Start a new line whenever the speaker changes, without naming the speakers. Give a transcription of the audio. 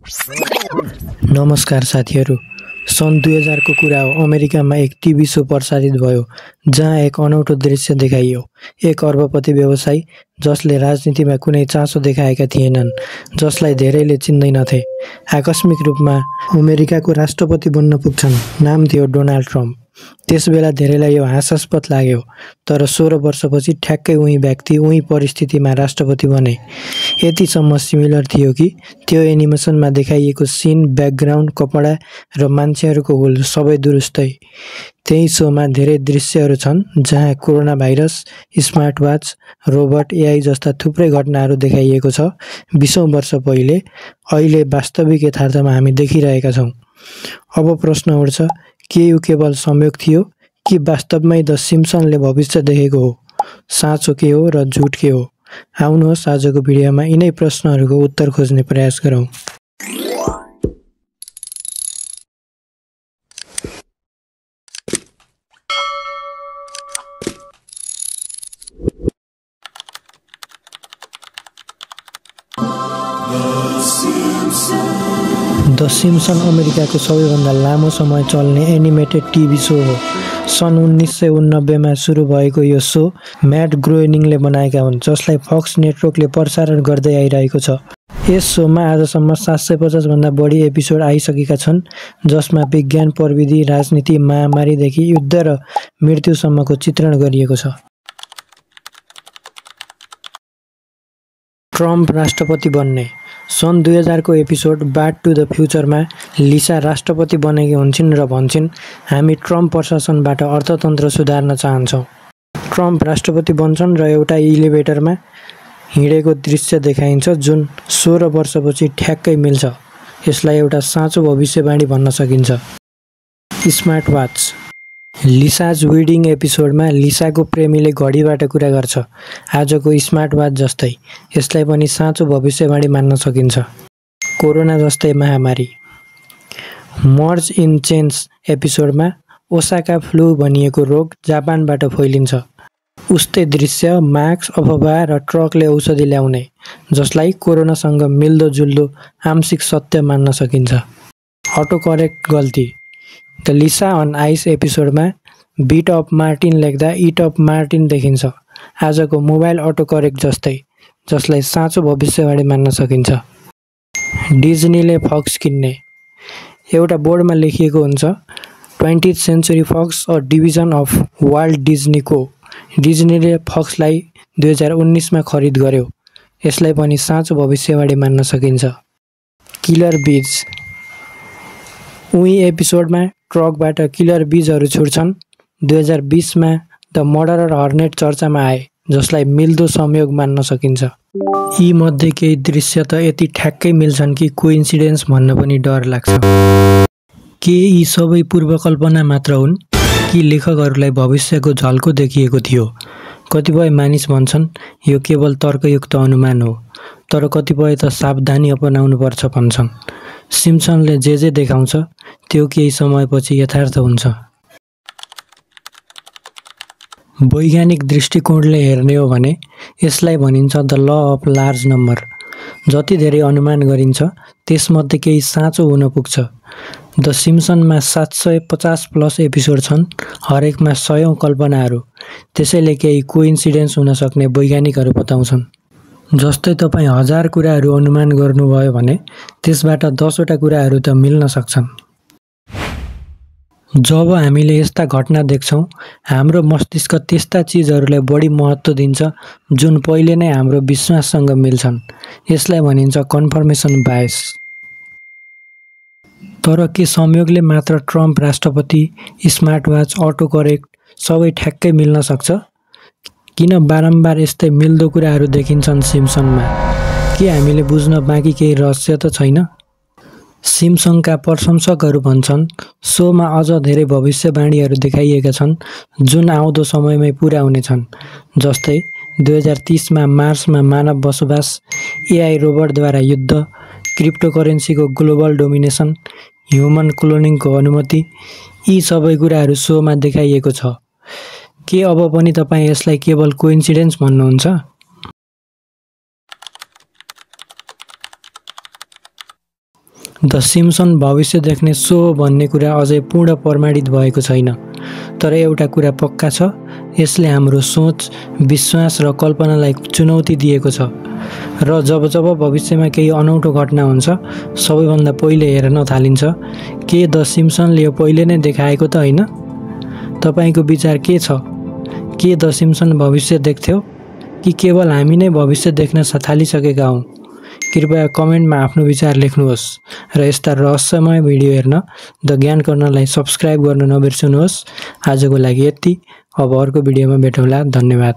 नमस्कार साथीहरू। सन् 2000 को कुरा हो। अमेरिकामा एक टिभी सो प्रसारित भयो जहाँ एक अनौठो दृश्य देखाइयो। एक अर्बपति व्यवसायी जसले राजनीतिमा कुनै चासो देखाएका थिएनन्, जसलाई धेरैले चिन्दैनथे, आकस्मिक रूपमा अमेरिकाको राष्ट्रपति बन्न पुग्छन्। नाम थियो डोनाल्ड ट्रम्प। त्यसबेला धेरैलाई यो हास्यास्पद लाग्यो, तर 16 वर्षपछि ठ्याक्कै उही व्यक्ति उही परिस्थितिमा राष्ट्रपति बने। यतिसम्म सिमिलर थियो कि त्यो एनिमेसनमा देखाइएको सिन, ब्याकग्राउन्ड, कपडा र मान्छेहरूको हुल सबै दुरुस्तै। त्यही सोमा धेरै दृश्यहरू छन् जहाँ corona virus, smart watch, robot, AI जस्ता थुप्रै घटनाहरू देखाइएको छ। 20औं वर्ष पहिले, अहिले वास्तविक यथार्थमा हामी देखिरहेका छौँ। अब प्रश्न उठ्छ, के यो केवल संयोग थियो कि वास्तवमै द सिम्पसनले भविष्य देखेको हो? साँचो के हो र झुट के हो? आउनुहोस् आजको भिडियोमा यिनै प्रश्नहरूको उत्तर खोज्ने प्रयास गरौँ। द सिम्पसन अमेरिकाको सबैभन्दा लामो समय चल्ने एनिमेटेड टिभी सो हो। सन् 1989 मा सुरु भएको यो सो म्याट ग्रोएनिङले बनाएका हुन्, जसलाई फक्स नेटवर्कले प्रसारण गर्दै आइरहेको छ। यस सोमा आजसम्म 750 भन्दा बढी एपिसोड आइसकेका छन्, जसमा विज्ञान, प्रविधि, राजनीति, महामारीदेखि युद्ध र मृत्युसम्मको चित्रण गरिएको छ। ट्रम्प राष्ट्रपति बन्ने। सन् 2000 को एपिसोड ब्याक टु द फ्युचरमा लिसा राष्ट्रपति बनेकी हुन्छन् र भन्छन्, हामी ट्रम्प प्रशासनबाट अर्थतन्त्र सुधार्न चाहन्छौँ। ट्रम्प राष्ट्रपति बन्छन् र एउटा इलिभेटरमा हिँडेको दृश्य देखाइन्छ, जुन 16 वर्षपछि ठ्याक्कै मिल्छ। यसलाई एउटा साँचो भविष्यवाणी भन्न सकिन्छ। Smart watch. लिसाज वेडिङ एपिसोडमा लिसाको प्रेमीले घडीबाट कुरा गर्छ, आजको स्मार्ट वाच जस्तै। यसलाई पनि साँचो भविष्यवाणी मान्न सकिन्छ। कोरोना जस्तै महामारी। मर्ज इन चेन्स एपिसोडमा ओसाका फ्लू भनिएको रोग जापानबाट फैलिन्छ। उस्तै दृश्य, मास्क, अफवाह र ट्रकले औषधि ल्याउने, जसलाई कोरोनासँग मिल्दोजुल्दो आंशिक सत्य मान्न सकिन्छ। अटोकरेक्ट गल्ती। द लिसा अन आइस एपिसोडमा बिट अफ मार्टिन लेख्दा इट अफ मार्टिन देखिन्छ, आजको मोबाइल अटोकरेक्ट जस्तै, जसलाई साँचो भविष्यवाणी मान्न सकिन्छ। डिज्नीले फक्स किन्ने। एउटा बोर्डमा लेखिएको हुन्छ, 20th century Fox a division of Walt Disney को। डिज्नीले फक्सलाई 2019 मा खरिद गर्यो। यसलाई पनि साँचो भविष्यवाणी मान्न सकिन्छ। किलर बीज। उही एपिसोडमा ट्रकबाट किलर बीजहरू छुट्छन्। 2020 मा द मर्डरर हर्नेट चर्चामा आए, जसलाई मिल्दो संयोग मान्न सकिन्छ। यी मध्ये केही दृश्य त यति ठ्याक्कै मिल्छन् कि कोइन्सिडेन्स भन्न पनि डर लाग्छ। के यी सबै पूर्वकल्पना मात्र हुन् कि लेखकहरूलाई भविष्यको झल्को देखिएको थियो? कतिपय मानिस भन्छन् यो केवल तर्कयुक्त अनुमान हो, तर कतिपय त सावधानी अपनाउनुपर्छ भन्छन्। सिम्पसनले जे देखाउँछ त्यो केही समयपछि यथार्थ हुन्छ। वैज्ञानिक दृष्टिकोणले हेर्ने हो भने यसलाई भनिन्छ the law of large number. जति धेरै अनुमान गरिन्छ त्यसमध्ये केही साँचो हुन पुग्छ। द सिम्पसनमा 750 प्लस एपिसोड छन्, हरेकमा 100औं कल्पनाहरू। त्यसैले केही कोइन्सिडेन्स हुन सक्ने वैज्ञानिकहरू बताउँछन्। जस्तै तपाईँ 1000 कुराहरू अनुमान गर्नुभयो भने त्यसबाट 10 वटा कुराहरू त मिल्न सक्छन्। जब हामीले यस्ता घटना देख्छौँ, हाम्रो मस्तिष्क त्यस्ता चिजहरूलाई बढी महत्त्व दिन्छ जुन पहिले नै हाम्रो विश्वाससँग मिल्छन्। यसलाई भनिन्छ कन्फर्मेसन बायस। तर के संयोगले मात्र ट्रम्प राष्ट्रपति, स्मार्ट वाच, अटो करेक्ट सबै ठ्याक्कै मिल्न सक्छ? किन बारम्बार यस्तै मिल्दो कुराहरू देखिन्छन् सिम्पसनमा? के हामीले बुझ्न बाँकी केही रहस्य त छैन? सिम्पसनका प्रशंसकहरू भन्छन्, सोमा अझ धेरै भविष्यवाणीहरू देखाइएका छन् जुन आउँदो समयमै पुरा हुनेछन्। जस्तै 2030 मा मार्समा मानव बसोबास, एआई रोबोटद्वारा युद्ध, क्रिप्टोकरेन्सीको ग्लोबल डोमिनेसन, ह्युमन क्लोनिङको अनुमति। यी सबै कुराहरू सोमा देखाइएको छ। के अब पनि तपाईँ यसलाई केवल कोइन्सिडेन्स भन्नुहुन्छ? द सिम्पसन भविष्य देख्ने सो भन्ने कुरा अझै पूर्ण प्रमाणित भएको छैन, तर एउटा कुरा पक्का छ, यसले हाम्रो सोच, विश्वास र कल्पनालाई चुनौती दिएको छ र जब जब भविष्यमा केही अनौठो घटना हुन्छ, सबैभन्दा पहिले हेर्न थालिन्छ के द सिम्पसनले यो पहिले नै देखाएको त होइन? तपाईको विचार के छ? के द सिम्पसन भविष्य देख्थ्यो कि केवल हामी नै भविष्य देख्न थालिसकेका हौँ? कृपया कमेन्टमा आफ्नो विचार लेख्नुहोस् र यस्ता रहस्यमय भिडियो हेर्न द ज्ञान कर्नरलाई सब्स्क्राइब गर्न नबिर्सनुहोस्। आजको लागि यति। अब अर्को भिडियोमा भेटौँला। धन्यवाद।